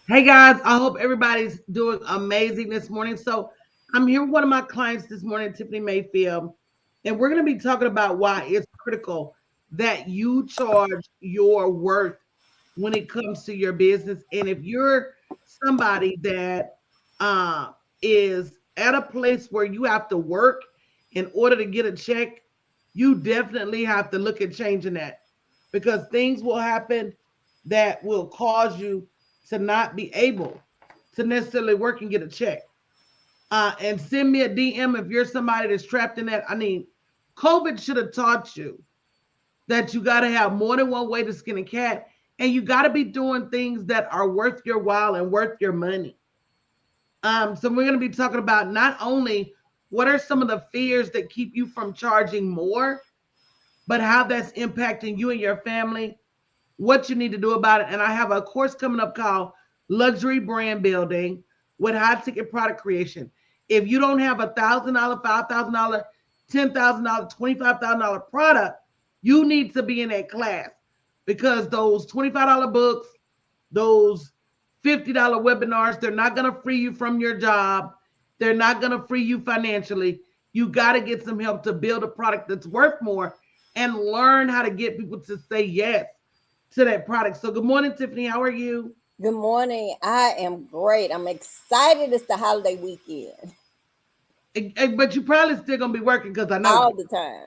Hey guys, I hope everybody's doing amazing this morning. So, I'm here with one of my clients this morning, Tiffany Mayfield, and we're going to be talking about why it's critical that you charge your worth when it comes to your business. And if you're somebody that uh, is at a place where you have to work in order to get a check, you definitely have to look at changing that because things will happen that will cause you to not be able to necessarily work and get a check. And send me a DM if you're somebody that's trapped in that. I mean, COVID should have taught you that you got to have more than one way to skin a cat, and you got to be doing things that are worth your while and worth your money. So we're going to be talking about not only what are some of the fears that keep you from charging more, but how that's impacting you and your family, what you need to do about it. And I have a course coming up called Luxury Brand Building with High Ticket Product Creation. If you don't have $1,000, $5,000, $10,000, $25,000 product, you need to be in that class because those $25 books, those $50 webinars, they're not going to free you from your job. They're not going to free you financially. You got to get some help to build a product that's worth more and learn how to get people to say yes to that product. So, good morning, Tiffany. How are you? Good morning. I am great. I'm excited. It's the holiday weekend But you probably still gonna be working because I know all you. the time.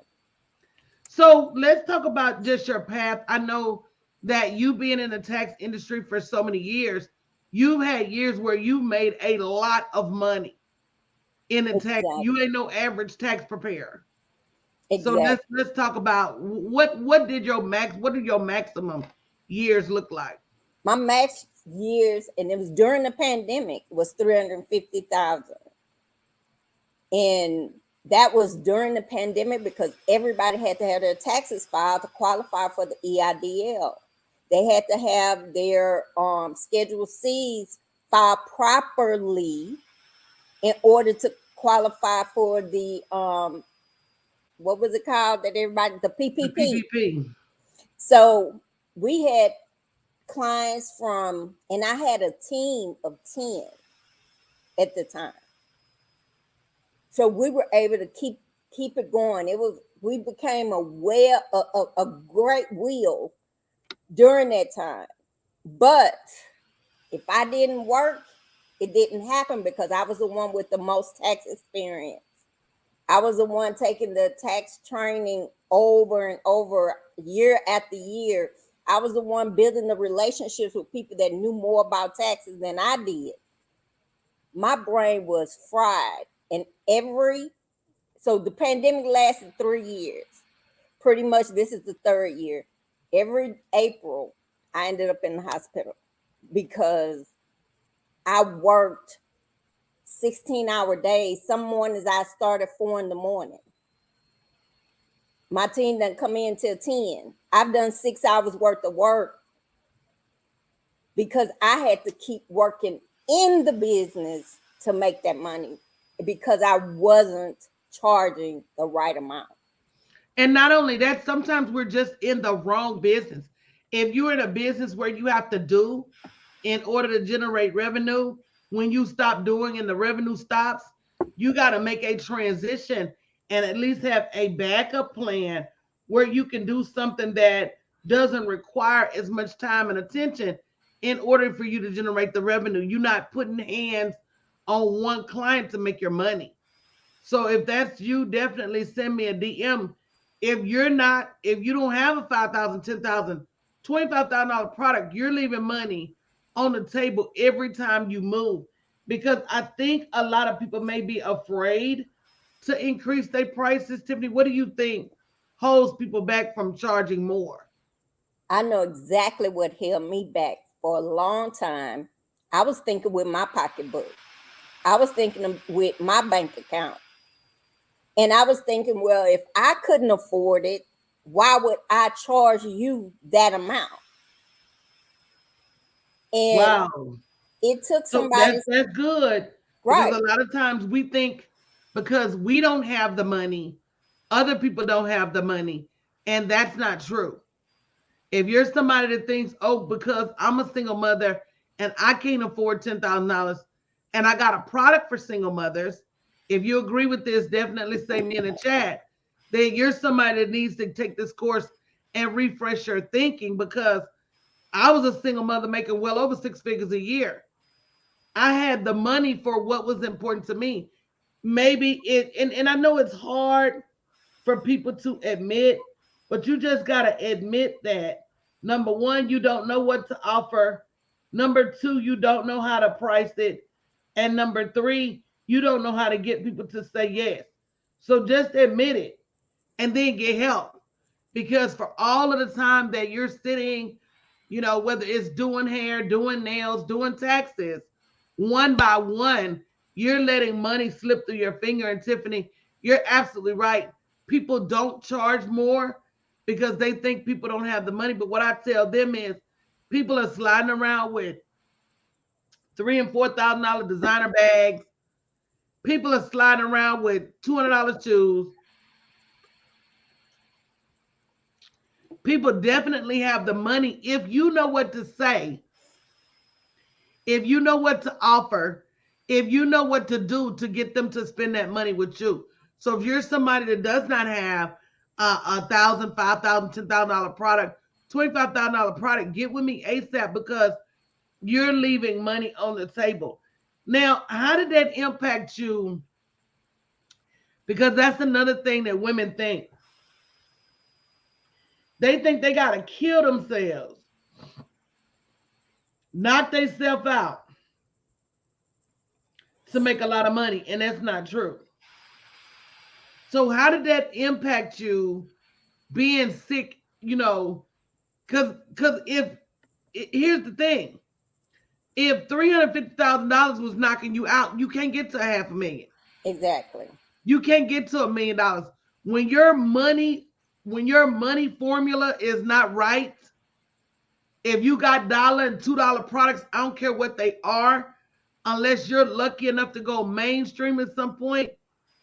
So let's talk about just your path. I know that you being in the tax industry for so many years, you've had years where you made a lot of money in the tax. Exactly. You ain't no average tax preparer. So Exactly. let's talk about what did your maximum years look like? My max years, and it was during the pandemic, was 350,000, and that was during the pandemic because everybody had to have their taxes filed to qualify for the EIDL. They had to have their Schedule C's filed properly in order to qualify for the what was it called that everybody, the The PPP. PPP. So we had clients from, and I had a team of 10 at the time. So we were able to keep it going. It was, we became a great wheel during that time. But if I didn't work, it didn't happen because I was the one with the most tax experience. I was the one taking the tax training over and over, year after year. I was the one building the relationships with people that knew more about taxes than I did. My brain was fried. And so the pandemic lasted 3 years. Pretty much this is the third year. Every April, I ended up in the hospital because I worked 16-hour days. Some mornings I started 4 in the morning. My team doesn't come in till 10. I've done 6 hours worth of work because I had to keep working in the business to make that money because I wasn't charging the right amount. And not only that, sometimes we're just in the wrong business. If you're in a business where you have to do in order to generate revenue, when you stop doing and the revenue stops, you got to make a transition and at least have a backup plan where you can do something that doesn't require as much time and attention in order for you to generate the revenue. You're not putting hands on one client to make your money. So if that's you, definitely send me a DM. If you don't have a 5,000, 10,000, $25,000 product, you're leaving money on the table every time you move. Because I think a lot of people may be afraid to increase their prices. Tiffany, what do you think holds people back from charging more? I know exactly what held me back for a long time. I was thinking with my pocketbook. I was thinking with my bank account. And I was thinking, well, if I couldn't afford it, why would I charge you that amount? And Wow. it took So somebody, that's good because right? a lot of times we think because we don't have the money, other people don't have the money, and that's not true. If you're somebody that thinks, "Oh, because I'm a single mother and I can't afford $10,000 and I got a product for single mothers, if you agree with this, definitely say me in the chat. Then you're somebody that needs to take this course and refresh your thinking, because I was a single mother making well over 6 figures a year. I had the money for what was important to me. Maybe it, and I know it's hard for people to admit, but you just got to admit that number one, you don't know what to offer. Number two, you don't know how to price it. And number three, you don't know how to get people to say yes. So just admit it and then get help. Because for all of the time that you're sitting, whether it's doing hair, doing nails, doing taxes, one by one, you're letting money slip through your finger. And Tiffany, you're absolutely right. People don't charge more because they think people don't have the money. But what I tell them is people are sliding around with $3,000 and $4,000 designer bags. People are sliding around with $200 shoes. People definitely have the money if you know what to say, if you know what to offer, if you know what to do to get them to spend that money with you. So if you're somebody that does not have $1,000, $5,000, $10,000 product, $25,000 product, get with me ASAP, because you're leaving money on the table. Now, how did that impact you? Because that's another thing that women think. They think they got to kill themselves, knock themselves out to make a lot of money. And that's not true. So, how did that impact you being sick? Because here's the thing, if $350,000 was knocking you out, you can't get to $500,000. Exactly. You can't get to $1,000,000 when your money formula is not right. If you got $1 and $2 products, I don't care what they are, unless you're lucky enough to go mainstream at some point,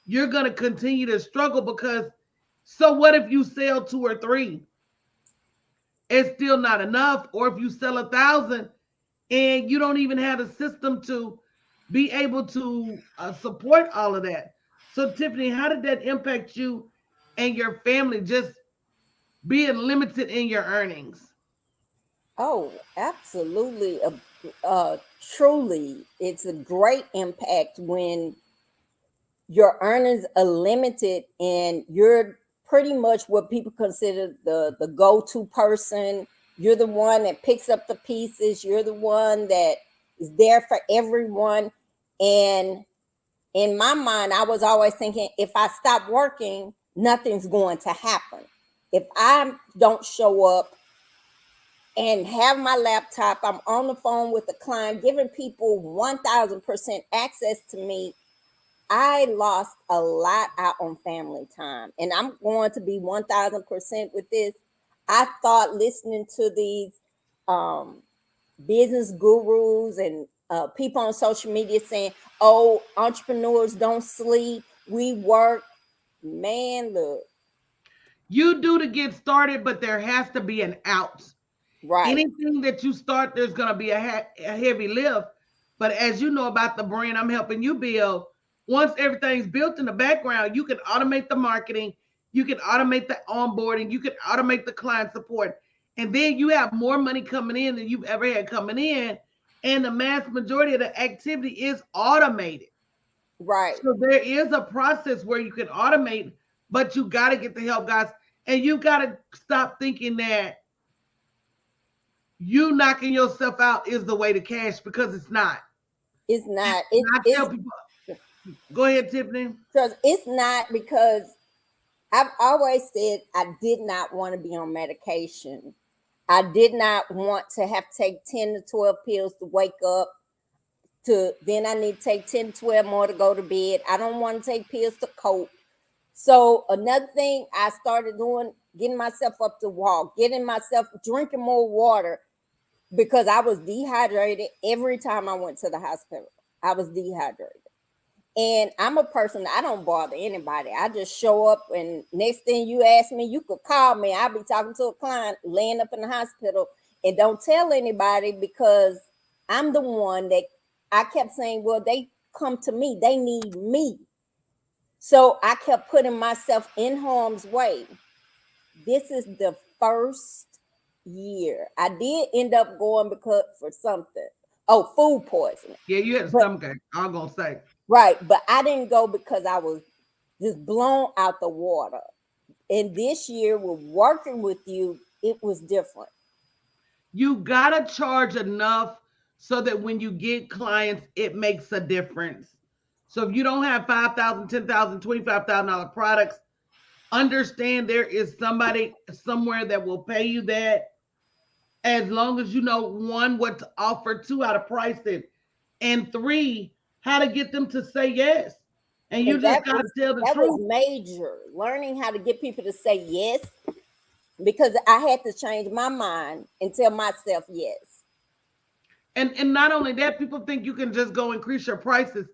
you're gonna continue to struggle. Because so what if you sell 2 or 3? It's still not enough. Or if you sell 1,000 and you don't even have a system to be able to support all of that. So Tiffany, how did that impact you and your family, just being limited in your earnings? Oh, absolutely. Truly, it's a great impact when your earnings are limited and you're pretty much what people consider the go-to person. You're the one that picks up the pieces. You're the one that is there for everyone. And in my mind, I was always thinking, if I stop working, nothing's going to happen. If I don't show up and have my laptop, I'm on the phone with the client, giving people 1000% access to me, I lost a lot out on family time. And I'm going to be 1000% with this. I thought listening to these um, business gurus and people on social media saying, oh, entrepreneurs don't sleep, we work. Man, look. You do to get started, but there has to be an out. Right. Anything that you start, there's going to be a heavy lift. But as you know about the brand I'm helping you build, once everything's built in the background, you can automate the marketing, you can automate the onboarding, you can automate the client support. And then you have more money coming in than you've ever had coming in. And the mass majority of the activity is automated. Right. So there is a process where you can automate, but you got to get the help, guys. And you got to stop thinking that you knocking yourself out is the way to cash, because it's not. It's not. I tell people, go ahead, Tiffany. Because it's not, because I've always said I did not want to be on medication. I did not want to have to take 10 to 12 pills to wake up, to then I need to take 10 to 12 more to go to bed. I don't want to take pills to cope. So another thing I started doing, getting myself up to walk, getting myself drinking more water, because I was dehydrated every time I went to the hospital. I was dehydrated. And I'm a person, I don't bother anybody. I just show up, and next thing you ask me, you could call me. I'll be talking to a client laying up in the hospital, and don't tell anybody, because I'm the one that I kept saying, well, they come to me, they need me. So I kept putting myself in harm's way. This is the first year. I did end up going because for something. Oh, food poisoning. Yeah, you had a But stomachache. I'm gonna say right, but I didn't go because I was just blown out the water. And this year with working with you, it was different. you gotta charge enough so that when you get clients, it makes a difference. So if you don't have 5,000, 10,000, $25,000 products, understand there is somebody somewhere that will pay you that, as long as you know, one, what to offer, two, how to price it, and three, how to get them to say yes. And you And just got to tell the that was truth. major. Learning how to get people to say yes because I had to change my mind and tell myself yes. And not only that, people think you can just go increase your prices,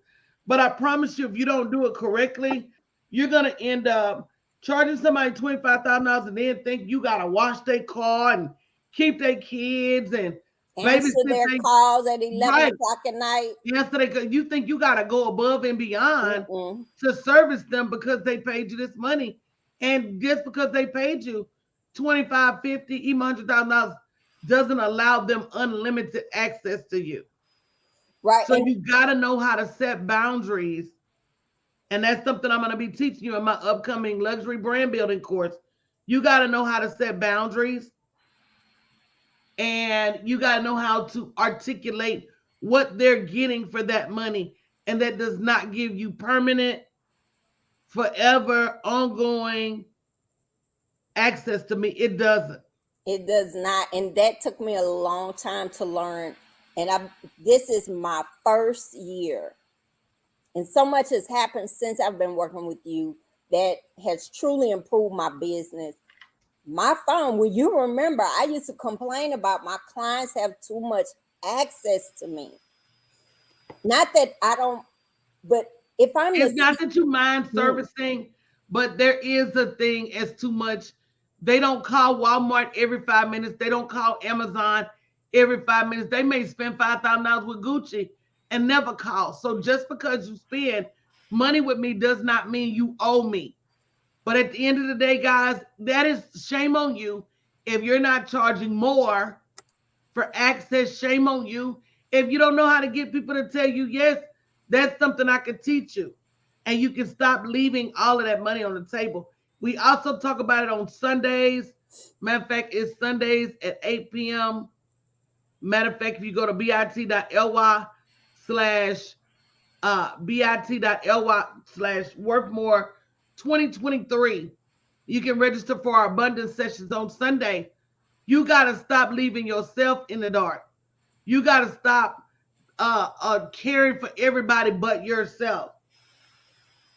but I promise you, if you don't do it correctly, you're gonna end up charging somebody $25,000 and then think you gotta wash their car and keep their kids and Answer babysit their they calls at 11 right o'clock at night. yesterday. Because you think you gotta go above and beyond Mm-mm. to service them because they paid you this money, and just because they paid you 25, 50, even $100,000 doesn't allow them unlimited access to you. Right. So you got to know how to set boundaries. And that's something I'm going to be teaching you in my upcoming luxury brand building course. You got to know how to set boundaries, and you got to know how to articulate what they're getting for that money. And that does not give you permanent, forever, ongoing access to me. It doesn't. It does not. And that took me a long time to learn. And this is my first year. And so much has happened since I've been working with you that has truly improved my business. My phone, will you remember, I used to complain about my clients have too much access to me. Not that I don't, but if I'm It's the not that you mind mm, servicing, but there is a thing as too much. They don't call Walmart every 5 minutes. They don't call Amazon every 5 minutes. They may spend $5,000 with Gucci and never call. So just because you spend money with me does not mean you owe me. But at the end of the day, guys, that is shame on you if you're not charging more for access. Shame on you if you don't know how to get people to tell you yes. That's something I can teach you, and you can stop leaving all of that money on the table. We also talk about it on Sundays. Matter of fact, it's Sundays at 8 p.m. Matter of fact, if you go to bit.ly slash bit.ly slash worthmore 2023, you can register for our abundance sessions on Sunday. You got to stop leaving yourself in the dark. You got to stop caring for everybody but yourself.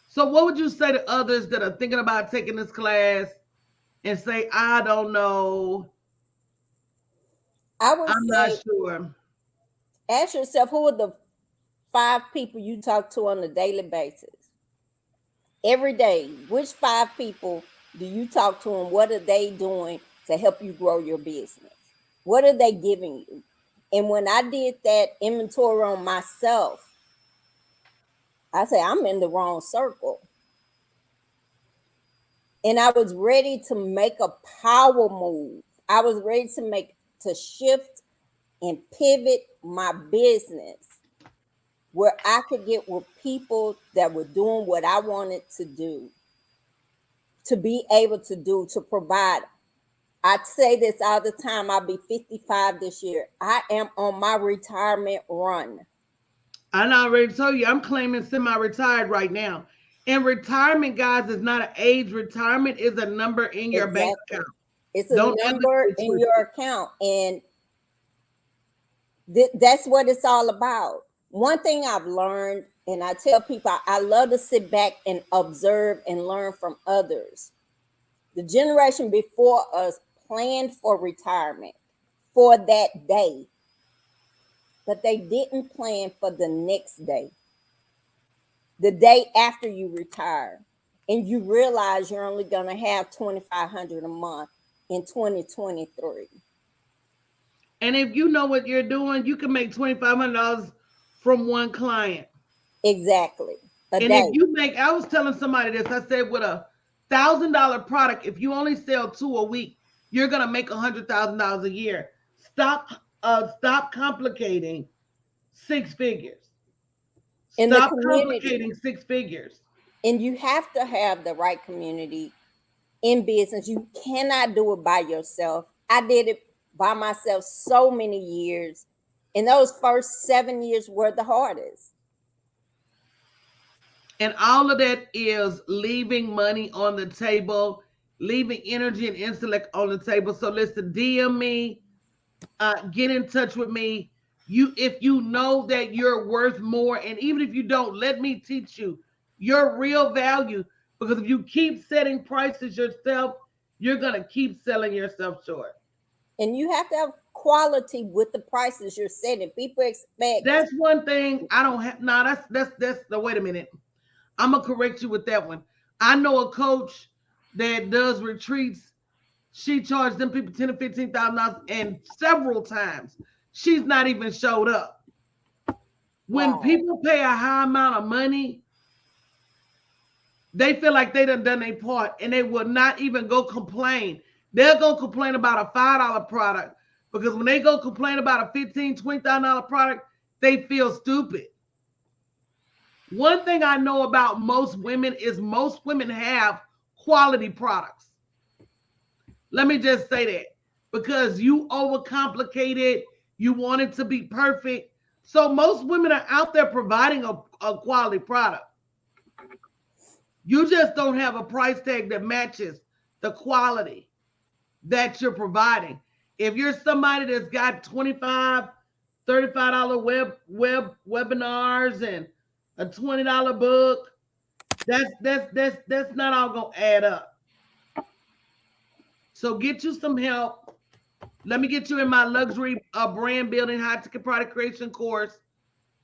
So, what would you say to others that are thinking about taking this class and say, I don't know, I would I'm not say, sure? ask yourself who are the 5 people you talk to on a daily basis? Every day, which 5 people do you talk to and what are they doing to help you grow your business? What are they giving you? And when I did that inventory on myself, I said, I'm in the wrong circle. And I was ready to make a power move. I was ready to shift and pivot my business where I could get with people that were doing what I wanted to do, to be able to do, to provide. I say this all the time. I'll be 55 this year. I am on my retirement run. I already told you I'm claiming semi-retired right now. And retirement, guys, is not an age. Retirement is a number in your bank Exactly. account. It's a Don't ever number get it in your twisted. account. And that's what it's all about. One thing I've learned, and I tell people, I love to sit back and observe and learn from others. The generation before us planned for retirement for that day, but they didn't plan for the next day, the day after you retire, and you realize you're only going to have 2,500 a month in 2023. And if you know what you're doing, you can make $2,500 from one client. Exactly. A And if day. you make, I was telling somebody this, I said with $1,000 product, if you only sell 2 a week, you're gonna make $100,000 a year. Stop complicating 6 figures. In the Stop community. complicating 6 figures. And you have to have the right community in business. You cannot do it by yourself. I did it by myself so many years. And those first 7 years were the hardest. And all of that is leaving money on the table, leaving energy and intellect on the table. So listen, DM me, get in touch with me. If you know that you're worth more, and even if you don't, let me teach you your real value. Because if you keep setting prices yourself, you're gonna keep selling yourself short. And you have to have quality with the prices you're setting. People expect. That's one thing I don't have. No, that's the wait a minute. I'm gonna correct you with that one. I know a coach that does retreats. She charged them people $10,000 to $15,000, and several times she's not even showed up. When Wow. people pay a high amount of money, they feel like they done their part, and they will not even go complain. They'll go complain about a $5 product, because when they go complain about a $15,000 $20,000 product, they feel stupid. One thing I know about most women is most women have quality products. Let me just say that, because you overcomplicate it, you want it to be perfect. So most women are out there providing a quality product. You just don't have a price tag that matches the quality that you're providing. If you're somebody that's got $25, $35 webinars and a $20 book, that's not all gonna add up. So get you some help. Let me get you in my luxury brand building high ticket product creation course,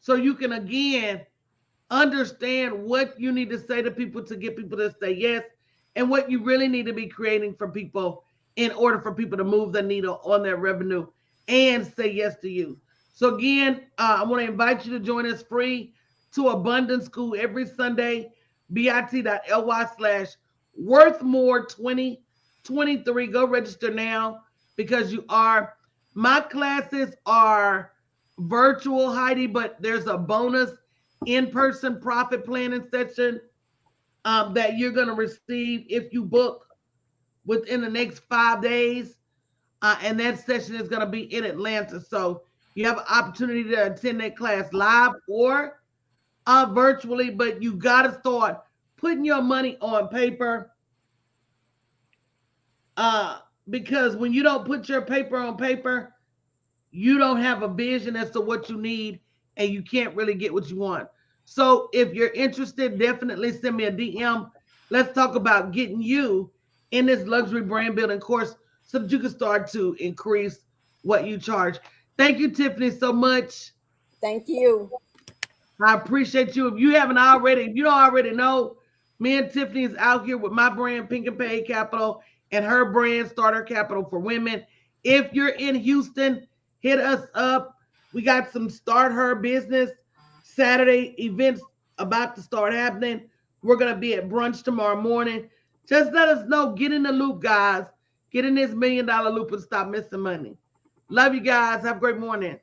so you can again understand what you need to say to people to get people to say yes, and what you really need to be creating for people in order for people to move the needle on their revenue and say yes to you. So again, I want to invite you to join us free to Abundance School every Sunday, bit.ly/worthmore2023. Go register now, because you are, my classes are virtual, Heidi, but there's a bonus in-person profit planning session that you're going to receive if you book within the next 5 days. And that session is going to be in Atlanta. So you have an opportunity to attend that class live or virtually, but you got to start putting your money on paper. Because when you don't put your paper on paper, you don't have a vision as to what you need, and you can't really get what you want. So if you're interested, definitely send me a DM. Let's talk about getting you in this luxury brand building course so that you can start to increase what you charge. Thank you, Tiffany, so much. Thank you. I appreciate you. If you don't already know, me and Tiffany is out here with my brand, Pink and Paid Capital, and her brand, Starter Capital for Women. If you're in Houston, hit us up. We got some Start Her Business Saturday events about to start happening. We're going to be at brunch tomorrow morning. Just let us know. Get in the loop, guys. Get in this $1 million loop and stop missing money. Love you guys. Have a great morning.